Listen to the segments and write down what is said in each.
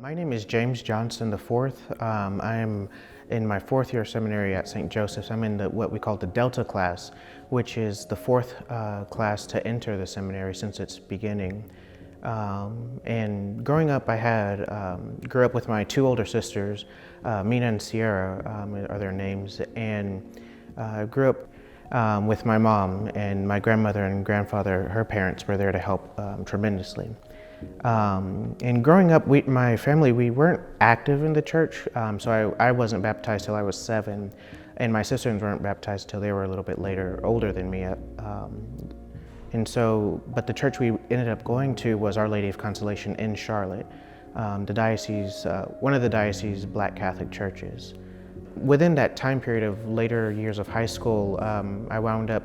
My name is James Johnson IV. I'm in my fourth year seminary at St. Joseph's. I'm in what we call the Delta class, which is the fourth class to enter the seminary since its beginning. And growing up, grew up with my two older sisters, Mina and Sierra are their names, and grew up with my mom, and my grandmother and grandfather, her parents, were there to help tremendously. And growing up, my family, we weren't active in the church, so I wasn't baptized till I was 7, and my sisters weren't baptized till they were a little bit older than me. But the church we ended up going to was Our Lady of Consolation in Charlotte, the diocese, one of the diocese's Black Catholic churches. Within that time period of later years of high school, I wound up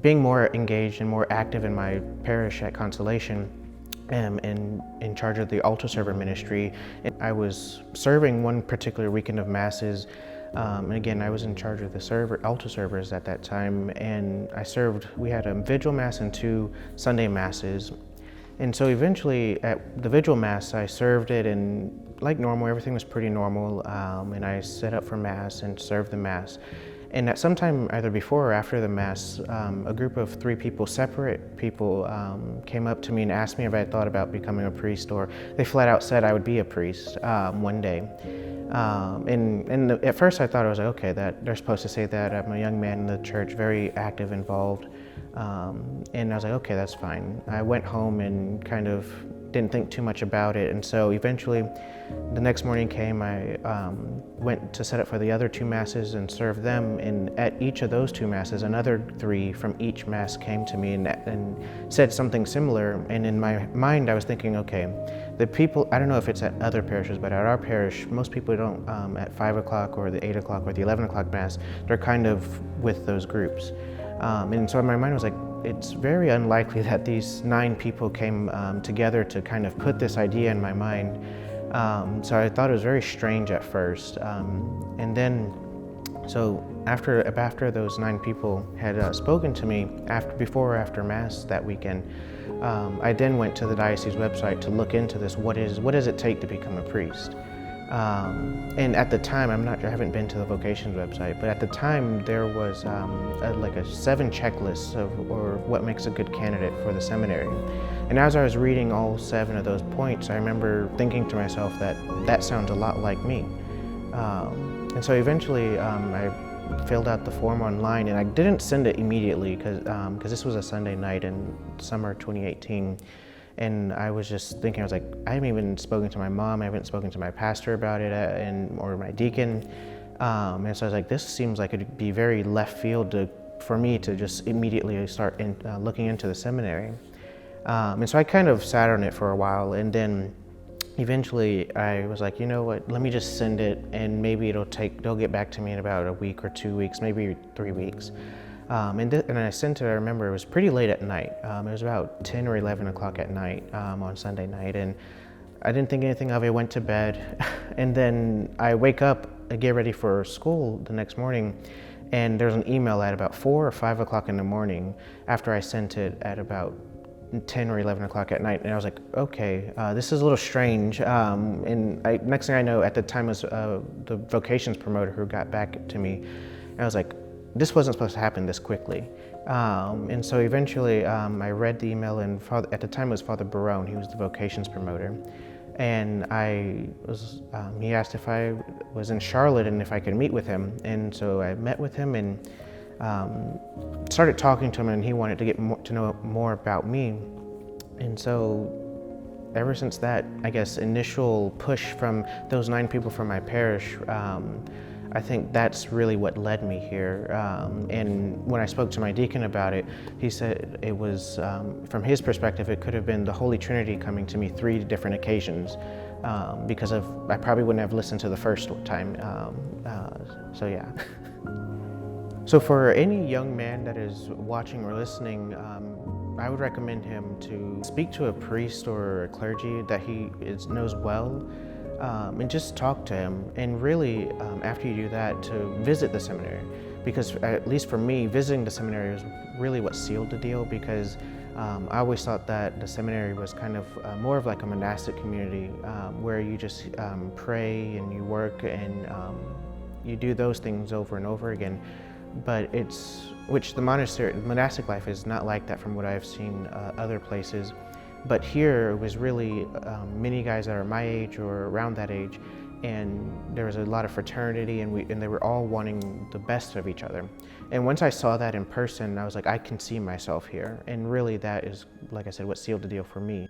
being more engaged and more active in my parish at Consolation, and in charge of the altar server ministry. I was serving one particular weekend of masses, and again, I was in charge of the altar servers at that time, and we had a vigil mass and 2 Sunday masses. And so eventually at the vigil mass, I served it, and like normal, everything was pretty normal, and I set up for mass and served the mass. And at some time, either before or after the mass, a group of 3 people, separate people, came up to me and asked me if I had thought about becoming a priest, or they flat out said I would be a priest one day. At first I thought, I was like, okay, that they're supposed to say that. I'm a young man in the church, very active, involved. And I was like, okay, that's fine. I went home and kind of didn't think too much about it. And so eventually the next morning came, I went to set up for the other 2 masses and serve them. And at each of those 2 masses, another 3 from each mass came to me and said something similar. And in my mind, I was thinking, okay, the people, I don't know if it's at other parishes, but at our parish, most people don't, at 5 o'clock or the 8 o'clock or the 11 o'clock mass, they're kind of with those groups. And so in my mind, I was like, it's very unlikely that these 9 people came together to kind of put this idea in my mind. So I thought it was very strange at first. So after those 9 people had spoken to me before or after Mass that weekend, I then went to the diocese website to look into this. What does it take to become a priest? And at the time, I haven't been to the vocations website, but at the time there was like a 7 checklists or what makes a good candidate for the seminary. And as I was reading all 7 of those points, I remember thinking to myself that sounds a lot like me. And so eventually I filled out the form online, and I didn't send it immediately because this was a Sunday night in summer 2018. And I was just thinking, I was like, I haven't even spoken to my mom, I haven't spoken to my pastor about it, or my deacon. And so I was like, this seems like it'd be very left field for me to just immediately start looking into the seminary. And so I kind of sat on it for a while, and then eventually I was like, you know what, let me just send it, and maybe they'll get back to me in about a week or 2 weeks, maybe 3 weeks. And I sent it, I remember it was pretty late at night. It was about 10 or 11 o'clock at night on Sunday night, and I didn't think anything of it, went to bed. And then I wake up, I get ready for school the next morning, and there's an email at about 4 or 5 o'clock in the morning after I sent it at about 10 or 11 o'clock at night. And I was like, okay, this is a little strange. Next thing I know, at the time was the vocations promoter who got back to me. And I was like, this wasn't supposed to happen this quickly. And so eventually I read the email, and at the time it was Father Barone, he was the vocations promoter. And he asked if I was in Charlotte and if I could meet with him. And so I met with him and started talking to him, and he wanted to get to know more about me. And so ever since that, I guess, initial push from those 9 people from my parish, I think that's really what led me here. And when I spoke to my deacon about it, he said it was, from his perspective, it could have been the Holy Trinity coming to me 3 different occasions because I probably wouldn't have listened to the first time. So yeah. So for any young man that is watching or listening, I would recommend him to speak to a priest or a clergy that he knows well, and just talk to him. And really, after you do that, to visit the seminary, because at least for me, visiting the seminary is really what sealed the deal, because I always thought that the seminary was kind of more of like a monastic community where you just pray and you work and you do those things over and over again. But which the monastic life is not like that from what I've seen other places. But here it was really many guys that are my age or around that age, and there was a lot of fraternity, and they were all wanting the best of each other. And once I saw that in person, I was like, I can see myself here. And really that is, like I said, what sealed the deal for me.